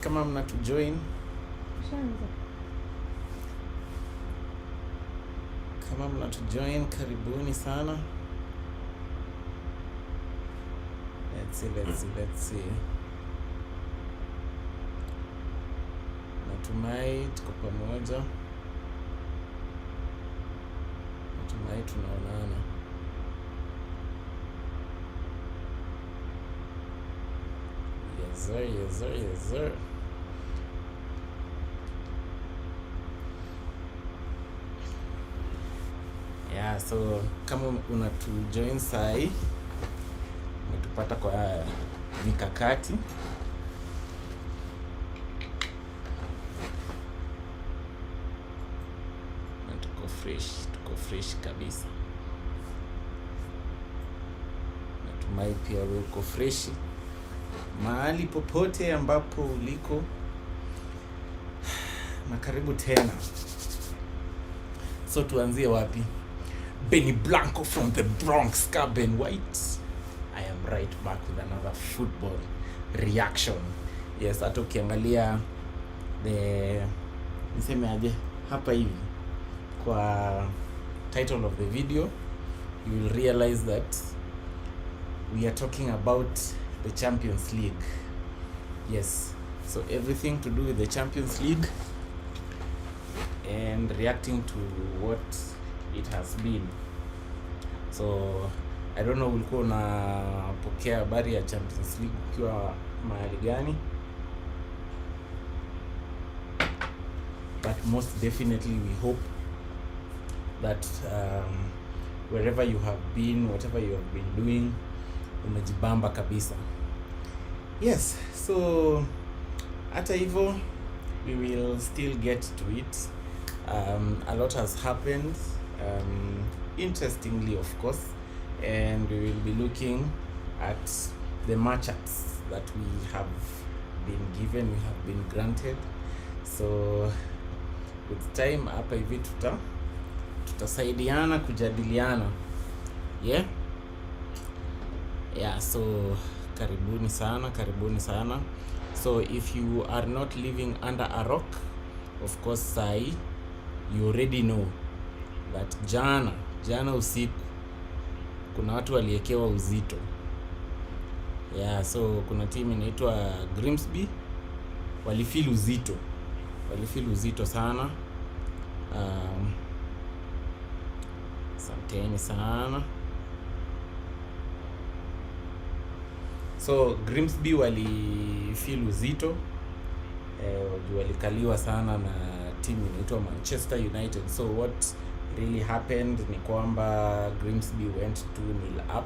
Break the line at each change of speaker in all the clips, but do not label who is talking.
Kama mnatujoin, karibuni sana. Let's see. Natumai tuko pamoja. Natumai tunaonana. Yes sir. Yeah, so kama unatujoin sai, umetupata kwa mikakati. Na tuko fresh kabisa. Natumai pia wewe uko fresh mahali popote ambapo uliko, na karibu tena. So tuanzie wapi? Benny Blanco from the Bronx, Carbon White. I am right back with another football reaction. Yes, hata ukiangalia niseme aje hapa hivi kwa title of the video, you will realize that we are talking about the Champions League. Yes, so everything to do with the Champions League and reacting to what it has been. So I don't know ulikuwa unapokea habari ya Champions League ukiwa mahali gani, but most definitely we hope that wherever you have been, whatever you have been doing, umejibamba kabisa. Yes, so hata hivyo we will still get to it. A lot has happened, interestingly of course, and we will be looking at the matchups that we have been given, we have been granted. So with time hapa hivi tutasaidiana kujadiliana. Yeah, so karibuni sana. So if you are not living under a rock, of course sai you already know that jana usiku kuna watu waliekewa uzito. Yeah, so kuna team inaitwa Grimsby walifeel uzito sana. Asanteni sana. So Grimsby walifeel uzito, walikaliwa sana na team inaitwa Manchester United. So what really happened ni kwamba Grimsby went 2-0 up,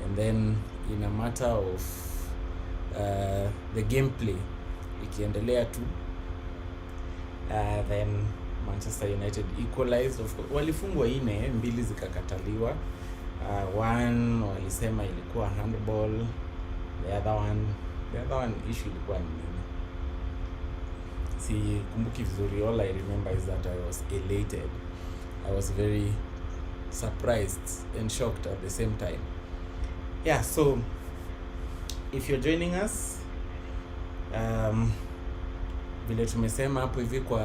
and then in a matter of the gameplay ikiendelea tu, then Manchester United equalized. Of course walifungwa 4-2 zikakataliwa. One walisema ilikuwa handball, the other one issue ilikuwa nini si kumbuki vizuri. All I remember is that I was elated. I was very surprised and shocked at the same time. Yeah, so if you're joining us, vile tumesema hapo hivi kwa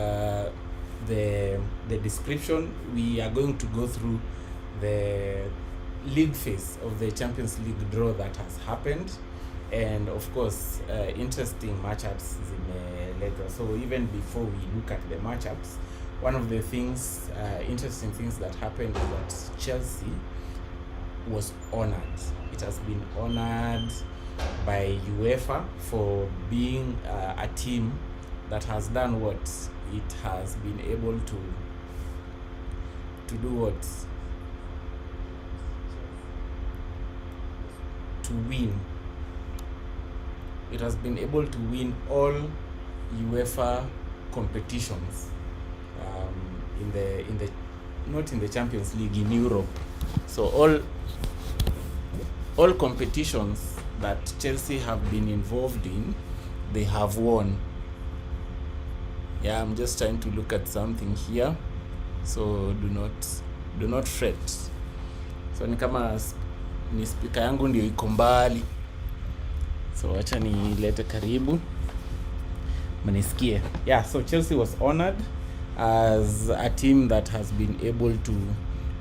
the description, we are going to go through the league phase of the Champions League draw that has happened, and of course interesting matchups zimeletwa. So even before we look at the matchups, one of the things, interesting things that happened is that Chelsea was honored. It has been honored by Uefa for being a team that has done what it has been able to do, what to win. It has been able to win all UEFA competitions, in the not in the Champions League, in Europe. So all competitions that Chelsea have been involved in, they have won. Yeah, I'm just trying to look at something here, so do not fret. So ni kama ni speaker yangu ndio iko mbali, so acha nilete karibu. Mnisikie. Yeah, so Chelsea was honored as a team that has been able to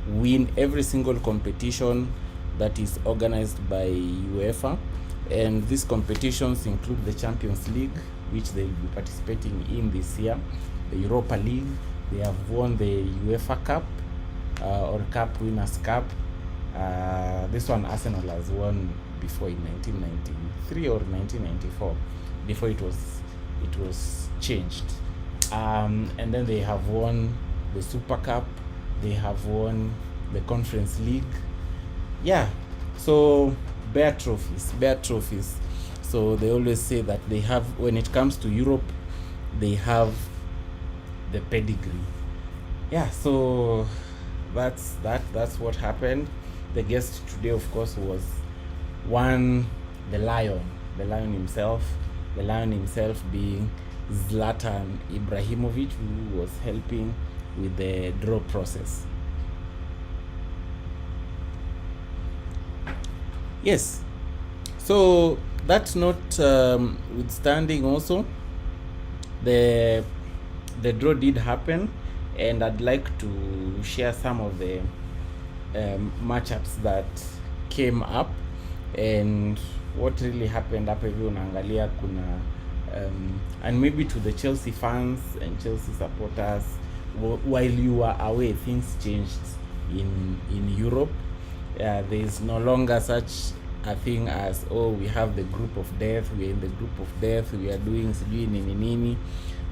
win every single competition that is organized by UEFA, and these competitions include the Champions League, which they will be participating in this year, the Europa League. They have won the UEFA Cup, or Cup Winners' Cup. This one Arsenal has won before in 1993 or 1994, before it was changed. And then they have won the Super Cup. They have won the Conference League. Yeah, so bare trophies. So they always say that they have, when it comes to Europe, they have the pedigree. Yeah, so that's what happened. The guest today, of course, was the lion himself. The lion himself being Zlatan Ibrahimovic, who was helping with the draw process. Yes, so that note withstanding, also the draw did happen, and I'd like to share some of the matchups that came up and what really happened. Hapa hivi unaangalia kuna and maybe to the Chelsea fans and Chelsea supporters, while you were away, things changed in Europe. There is no longer such a thing as, oh, we have the group of death, we are in the group of death, we are doing sijui nini nini.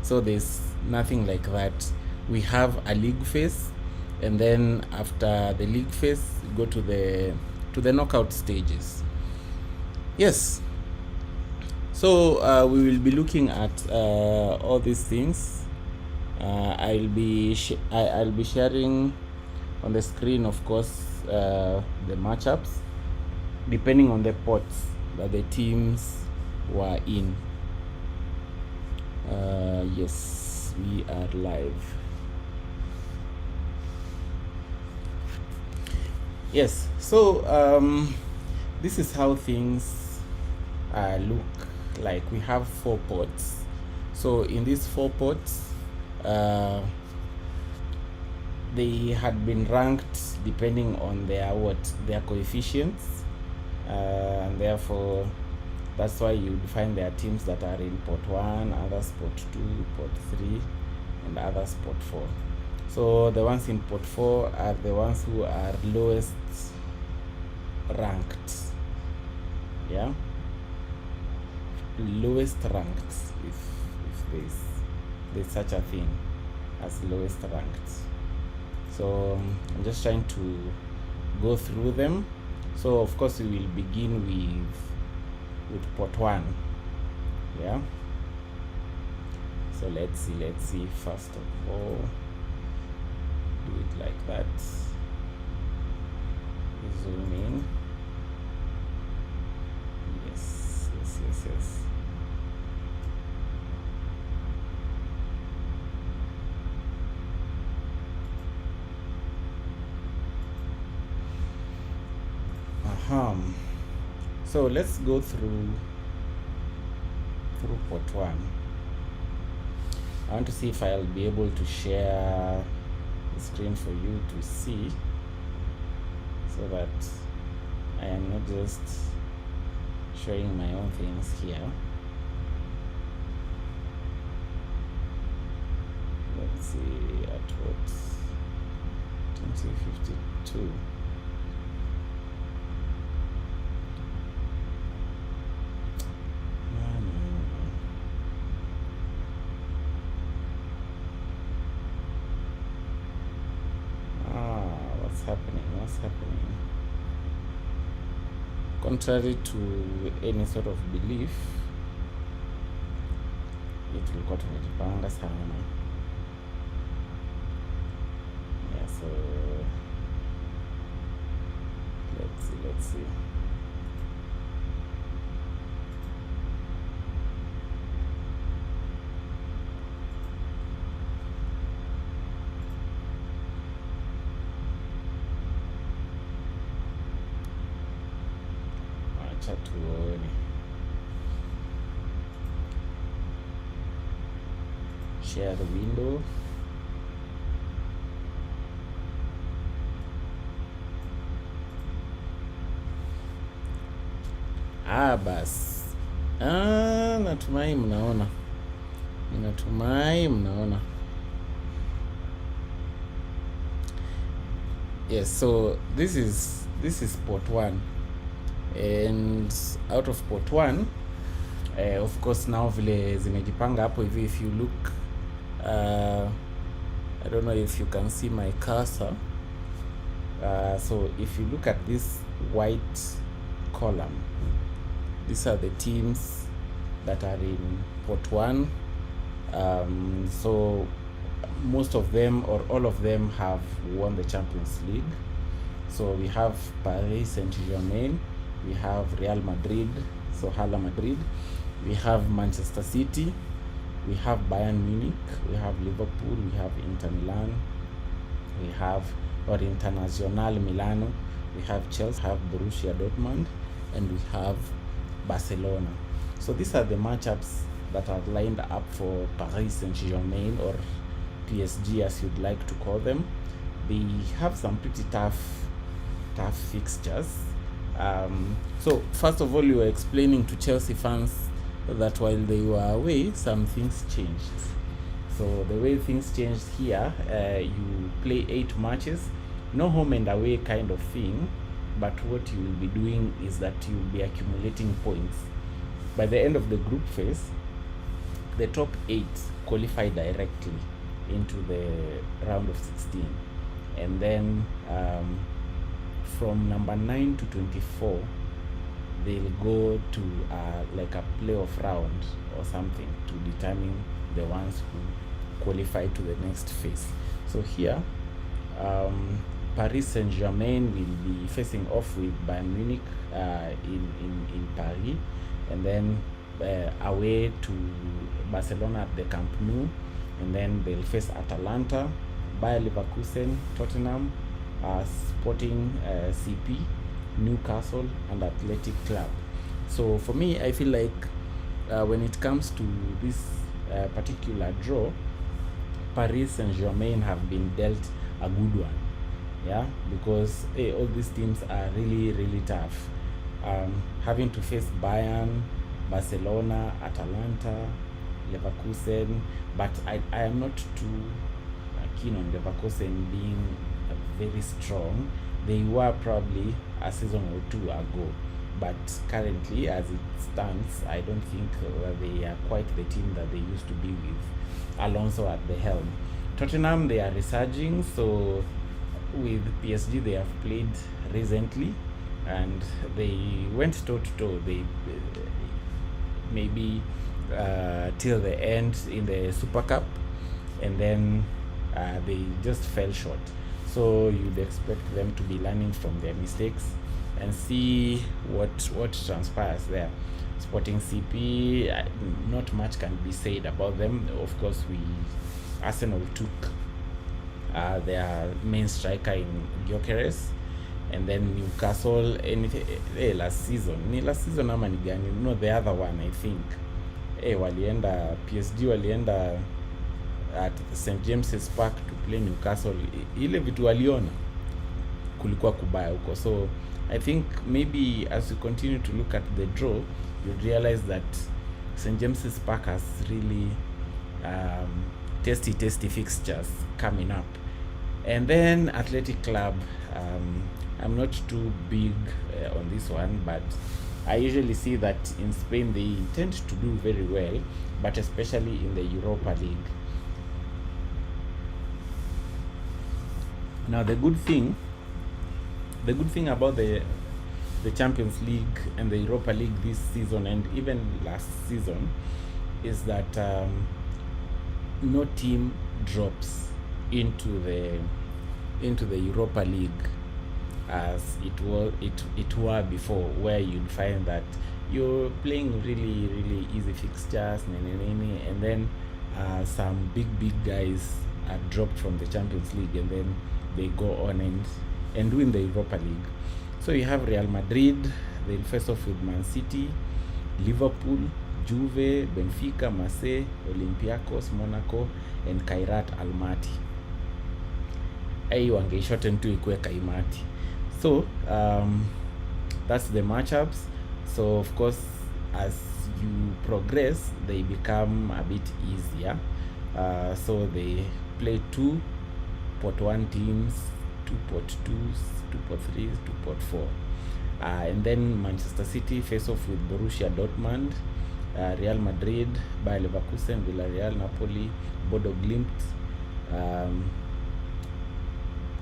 So there's nothing like that. We have a league phase, and then after the league phase, go to the knockout stages. Yes. So we will be looking at all these things. I'll be sharing on the screen, of course, the matchups depending on the pots that the teams were in. Yes, we are live. Yes, so this is how things look like. We have 4 pots. So in these 4 pots, they had been ranked depending on their coefficients, and therefore that's why you find there are teams that are in pot 1, others pot 2, pot 3, and others pot 4. So the ones in pot 4 are the ones who are lowest ranked. Yeah, lowest ranked, if there's such a thing as lowest ranked. So I'm just trying to go through them. So of course we will begin with pot 1. Yeah, so let's see first of all, do it like that, zoom in. Yes. So let's go through pot 1. I want to see if I'll be able to share the screen for you to see, so that I am not just showing my own things here. Let's see, at what 2052. What's happening? Contrary to any sort of belief, tulikuwa tumejipanga sana. Yeah, so let's see. Acha tuone. share the window. Bas. Natumai mnaona. Yes, so this is sport 1, and out of sport 1, of course now vile zimejipanga hapo hivi, if you look, I don't know if you can see my cursor. So if you look at this white column, these are the teams that are in pot 1. So most of them or all of them have won the Champions League. So we have Paris Saint-Germain, we have Real Madrid, so Hala Madrid, we have Manchester City, we have Bayern Munich, we have Liverpool, we have Inter Milan, we have Internazionale Milano, we have Chelsea, we have Borussia Dortmund, and we have Barcelona. So these are the matchups that are lined up for Paris Saint-Germain, or PSG as you'd like to call them. They have some pretty tough fixtures. So first of all, you were explaining to Chelsea fans that while they were away, some things changed. So the way things changed here, you play 8 matches, no home and away kind of thing, but what you will be doing is that you will be accumulating points. By the end of the group phase, the top 8 qualify directly into the round of 16, and then from number 9 to 24 they'll go to like a playoff round or something to determine the ones who qualify to the next phase. So here Paris Saint-Germain will be facing off with Bayern Munich in Paris, and then away to Barcelona at the Camp Nou, and then they'll face Atalanta, Bayer Leverkusen, Tottenham, Sporting CP, Newcastle, and Athletic Club. So for me, I feel like when it comes to this particular draw, Paris Saint-Germain have been dealt a good one, yeah, because all these teams are really tough. Having to face Bayern, Barcelona, Atalanta, Leverkusen, but I am not too keen on Leverkusen being very strong. They were probably a season or 2 ago, but currently as it stands, I don't think they are quite the team that they used to be with Alonso at the helm. Tottenham, they are resurging, so with PSG they have played recently and they went toe to toe. They maybe till the end in the Super Cup, and then they just fell short. So you'd expect them to be learning from their mistakes and see what transpires there. Sporting CP, not much can be said about them. Of course, Arsenal took their main striker in Gyökeres, and then Newcastle last season ama ni gani? No, the other one I think walienda PSG, walienda at St James's Park to play Newcastle. Ile vitu waliona kulikuwa kubaya huko. So I think maybe as you continue to look at the draw, you realize that St James's Park has really tasty fixtures coming up. And then Athletic Club, I'm not too big on this one, but I usually see that in Spain they tend to do very well, but especially in the Europa League. Now the good thing about the Champions League and the Europa League this season and even last season is that no team drops into the Europa League as it were before, where you'd find that you're playing really easy fixtures and then some big guys are dropped from the Champions League and then they go on and win the Europa League. So you have Real Madrid, they'll face off with Man City, Liverpool, Juve, Benfica, Marseille, Olympiacos, Monaco, and Kairat Almaty. Hii wangeishorten tu ikuwe Kaimati. So that's the matchups. So of course, as you progress, they become a bit easier. So they play 2 pot 1 teams, 2 pot 2s, 2 pot 3s, 2 pot 4. And then Manchester City face off with Borussia Dortmund, Real Madrid, Bayer Leverkusen, Villarreal, Napoli, Bodo Glimt,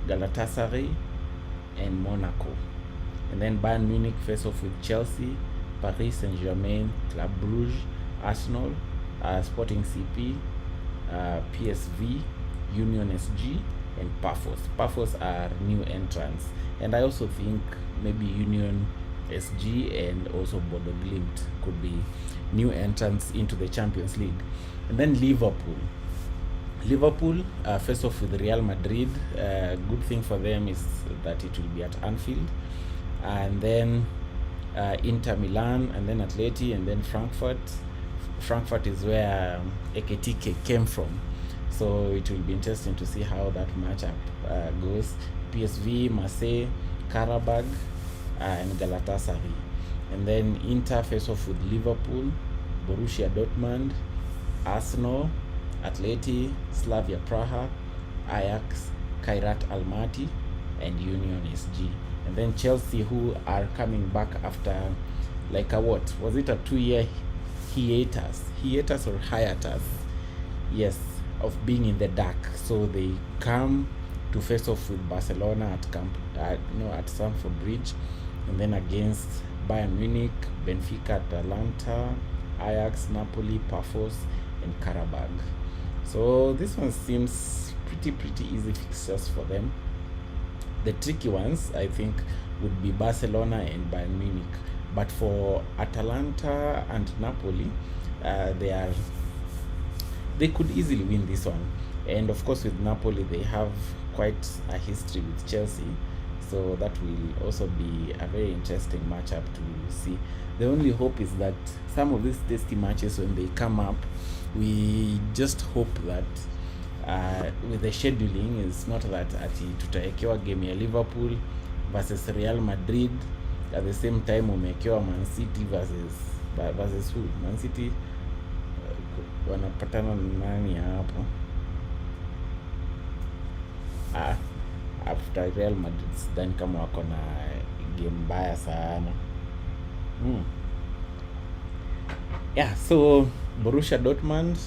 Galatasaray, and Monaco. And then Bayern Munich face off with Chelsea, Paris Saint-Germain, Club Brugge, Arsenal, Sporting CP, PSV, Union SG, and Pafos. Pafos are new entrants, and I also think maybe Union SG and also Bodo Glimt could be new entrants into the Champions League. And then Liverpool face off with Real Madrid. Good thing for them is that it will be at Anfield. And then Inter Milan, and then Atleti, and then Frankfurt. Frankfurt is where Ekitike came from, so it will be interesting to see how that matchup goes. PSV, Marseille, Karabag, and Galatasaray. And then Inter face off with Liverpool, Borussia Dortmund, Arsenal, Atleti, Slavia Praha, Ajax, Kairat Almaty, and Union SG. And then Chelsea, who are coming back after like a what? Was it a 2-year hiatus or hiatus? Yes, of being in the dark. So they come to face off with Barcelona at Stamford Bridge, and then against Bayern Munich, Benfica, Atalanta, Ajax, Napoli, Pafos, and Karabag. So this one seems pretty easy fixtures for them. The tricky ones, I think, would be Barcelona and Bayern Munich. But for Atalanta and Napoli, they could easily win this one. And of course, with Napoli, they have quite a history with Chelsea, so that will also be a very interesting matchup to see. The only hope is that some of these tasty matches, when they come up, we just hope that with the scheduling, it's not that tutaekewa game ya Liverpool versus Real Madrid at the same time umeekewa Man City versus who? Man City wanapatana nani hapo? After Real Madrid sidhani kama wako na game mbaya sana. Yeah, so Borussia Dortmund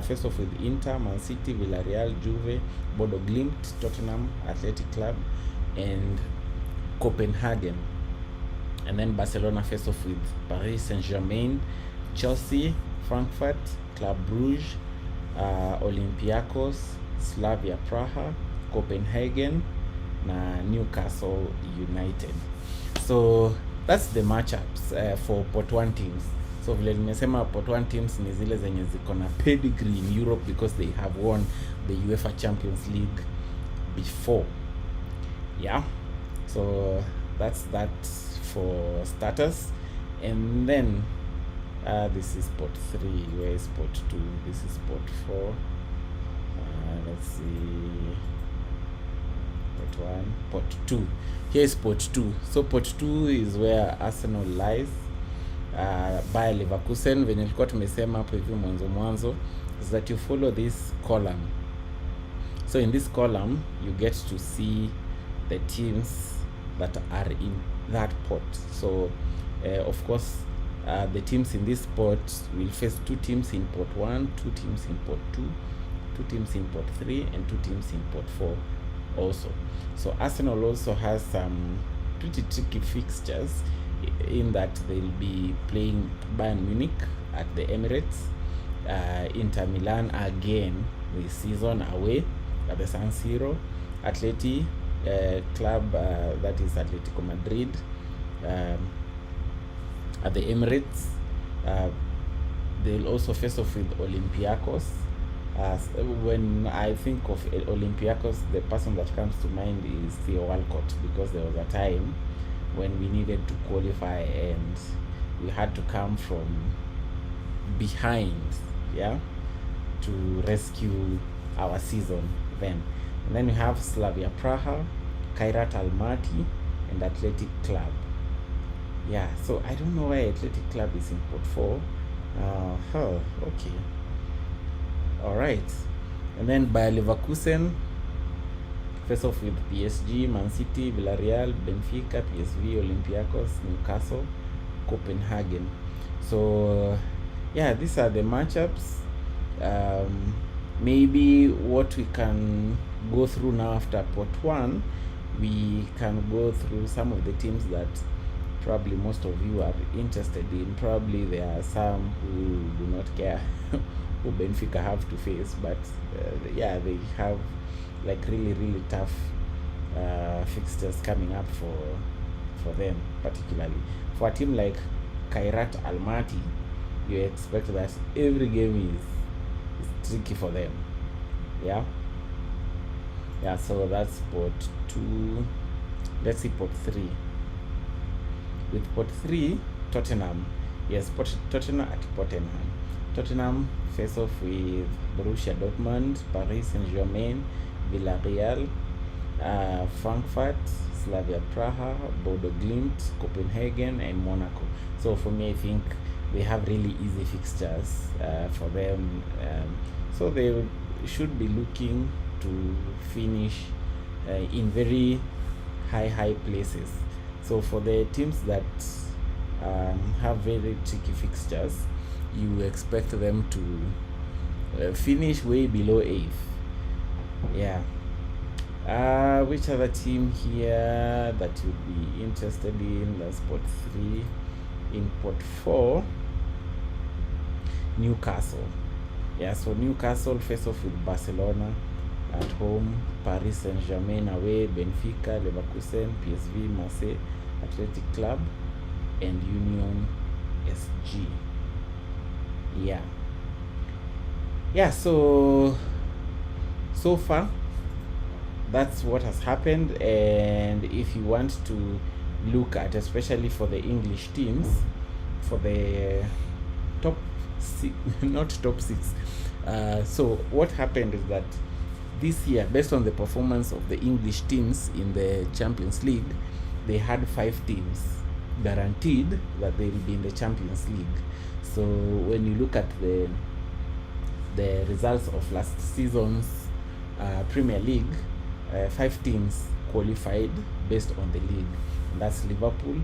face off with Inter, Man City, Villarreal, Juve, Bodo Glimt, Tottenham, Athletic Club, and Copenhagen. And then Barcelona face off with Paris Saint-Germain, Chelsea, Frankfurt, Club Brugge, Olympiacos, Slavia Praha, Copenhagen, na Newcastle United. So that's the matchups for pot 1 teams. So vile nimesema pot 1 teams ni zile zenye ziko na pedigree in Europe because they have won the UEFA Champions League before. Yeah, so that's that for starters. And then this is pot 3. Where is pot 2? This is pot 4. Let's see. Pot 1, pot 2. Here is pot 2. So pot 2 is where Arsenal lies. Bayer Leverkusen, venye tulikuwa tumesema hapo hivi mwanzo, is that you follow this column. So in this column, you get to see the teams that are in that pot. So of course, the teams in this pot will face 2 teams in pot 1, 2 teams in pot 2, 2 teams in pot 3, and 2 teams in pot 4 also. So Arsenal also has some pretty tricky fixtures, in that they'll be playing Bayern Munich at the Emirates, Inter Milan again this season away at the San Siro, Atleti Club, that is Atletico Madrid, at the Emirates. They'll also face off with Olympiacos. When I think of Olympiacos, the person that comes to mind is Theo Walcott, because there was a time when we needed to qualify and we had to come from behind, yeah, to rescue our season then. And then we have Slavia Praha, Kairat Almaty, and Athletic Club. Yeah, so I don't know why Athletic Club is in pot 4. Okay. All right. And then Bayer Leverkusen face off with PSG, Man City, Villarreal, Benfica, PSV, Olympiacos, Newcastle, Copenhagen. So yeah, these are the matchups. Maybe what we can go through now after pot 1, we can go through some of the teams that probably most of you are interested in. Probably there are some who do not care who Benfica have to face, but yeah, they have like really tough fixtures coming up for them. Particularly for a team like Kairat Almaty, you expect that every game is tricky for them. Yeah, so that's pot 2. Let's see pot 3. With pot 3, Tottenham. Yes, Tottenham at Tottenham. Tottenham face off with Borussia Dortmund, Paris Saint-Germain, Villarreal, Frankfurt, Slavia Praha, Bodo Glimt, Copenhagen, and Monaco. So for me, I think they have really easy fixtures for them. So they should be looking to finish in very high places. So for the teams that have very tricky fixtures, you expect them to finish way below 8th. Yeah. Which other team here that you'd be interested in? That's pot 3. In pot 4, Newcastle. Yeah, so Newcastle face off with Barcelona at home, Paris Saint-Germain away, Benfica, Leverkusen, PSV, Marseille, Athletic Club, and Union SG. Yeah, so far that's what has happened. And if you want to look at, especially for the English teams, for the top 6, not top 6, so what happened is that this year, based on the performance of the English teams in the Champions League, they had 5 teams guaranteed that they will be in the Champions League. So when you look at the results of last season's Premier League, 5 teams qualified based on the league, and that's Liverpool,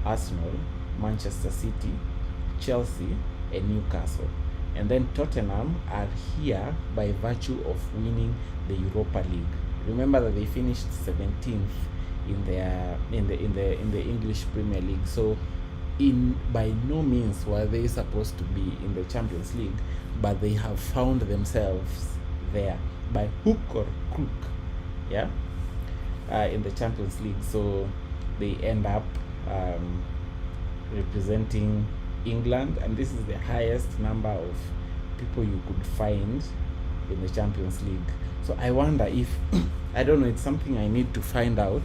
Arsenal, Manchester City, Chelsea, and Newcastle. And then Tottenham are here by virtue of winning the Europa League. Remember that they finished 17th in the English Premier League. So by no means were they supposed to be in the Champions League, but they have found themselves there by hook or crook, in the Champions League. So they end up representing England, and this is the highest number of people you could find in the Champions League. So I wonder if I don't know, it's something I need to find out.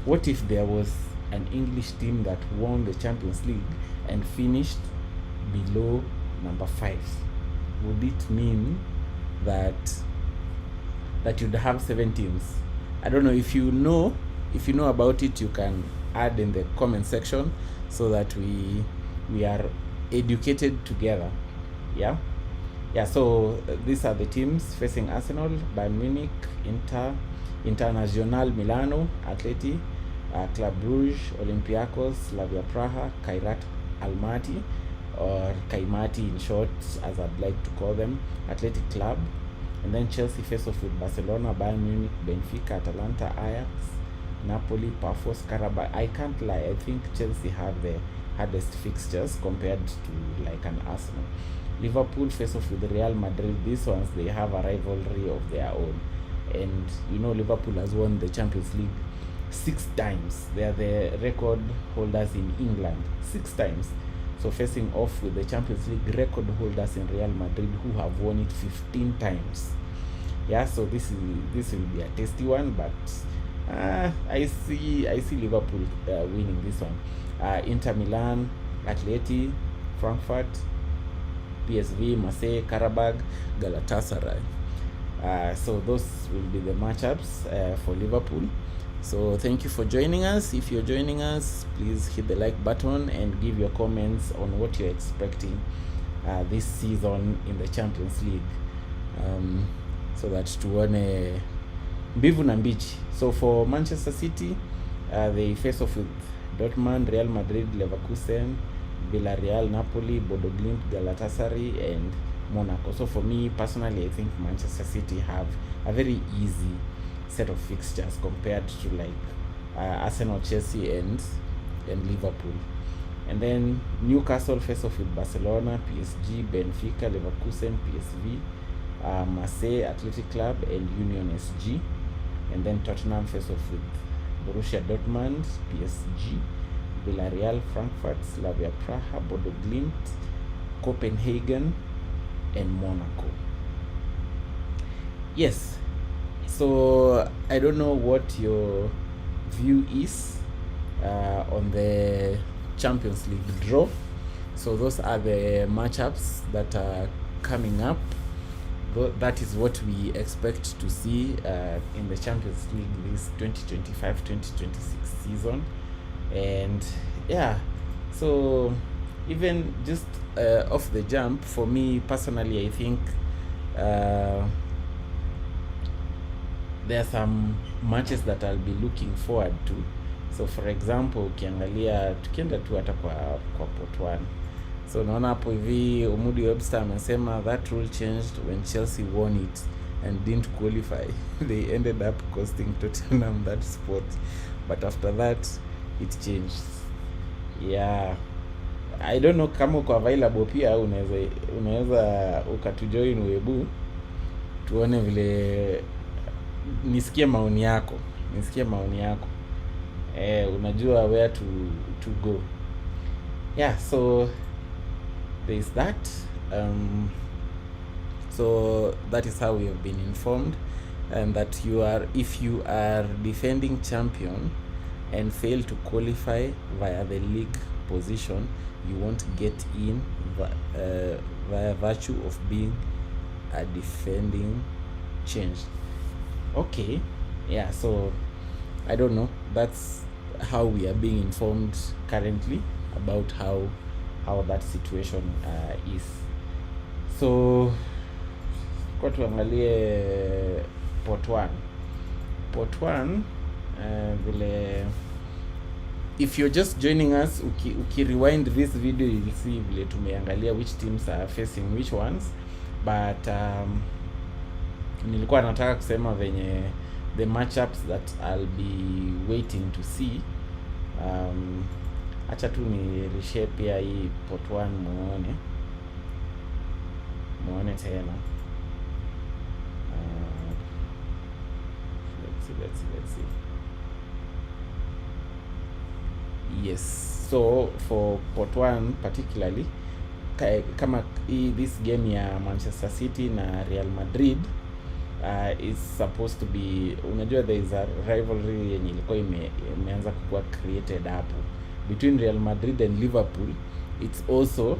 What if there was an English team that won the Champions League and finished below number 5? Would it mean that you'd have 7 teams? I don't know. If you know about it, you can add in the comment section so that we are educated together. So these are the teams facing Arsenal: Bayern Munich, Internazionale Milano, Atleti, Club Brugge, Olympiacos, Slavia Praha, Kairat Almaty, or Kaimati in short, as I'd like to call them, Athletic Club. And then Chelsea face off with Barcelona, Bayern Munich, Benfica, Atalanta, Ajax, Napoli, Pafos, Karabakh. I can't lie, I think Chelsea have the hardest fixtures compared to like an Arsenal. Liverpool face off with Real Madrid. These ones, they have a rivalry of their own. And Liverpool has won the Champions League 6 times. They are the record holders in England 6 times. So facing off with the Champions League record holders in Real Madrid, who have won it 15 times. So this will be a tasty one, but I see Liverpool winning this one. Inter Milan, Atleti, Frankfurt, PSV, Marseille, Karabag, Galatasaray. So those will be the matchups for Liverpool. So thank you for joining us. If you're joining us, please hit the like button and give your comments on what you're expecting this season in the Champions League, so that tuone mbivu na mbichi. So for Manchester City, they face off with Dortmund, Real Madrid, Leverkusen, Villarreal, Napoli, Bodo Glimt, Galatasaray, and Monaco. So for me personally, I think Manchester City have a very easy set of fixtures compared to like Arsenal, Chelsea, and Liverpool. And then Newcastle face off with Barcelona, PSG, Benfica, Leverkusen, PSV, Marseille, Athletic Club, and Union SG. And then Tottenham face off with Borussia Dortmund, PSG, Villarreal, Frankfurt, Slavia Praha, Bodo Glimt, Copenhagen, and Monaco. Yes, so I don't know what your view is on the Champions League draw. So those are the matchups that are coming up. That is what we expect to see in the Champions League this 2025-2026 season. And yeah, so even just off the jump, for me personally, I think there are some matches that I'll be looking forward to. So for example, ukiangalia tukienda tu hata kwa pot 1, so naona hapo hivi Umudi Webster amesema that rule changed when Chelsea won it and didn't qualify. They ended up costing Tottenham that spot, but after that it changed. Yeah, I don't know kama uko available pia, unaweza ukatujoin Webu tuone vile, nisikie maoni yako. Unajua where to go. Yeah, so there is that. So that is how we have been informed, and that if you are defending champion and fail to qualify via the league position, you won't get in via virtue of being a defending change. Okay, yeah, so I don't know, that's how we are being informed currently about how that situation is. So kwa tuangalie pot 1 vile, if you're just joining us, rewind this video, you'll see vile tumeangalia which teams are facing which ones, but nilikuwa nataka kusema venye the matchups that I'll be waiting to see. Acha tu ni reshape pia hii pot 1 muone tena. Let's see. Yes, so for pot 1 particularly, kama this game ya Manchester City na Real Madrid is supposed to be, unajua there is a rivalry yenye ilikuwa imeanza kuwa created hapo between Real Madrid and Liverpool. It's also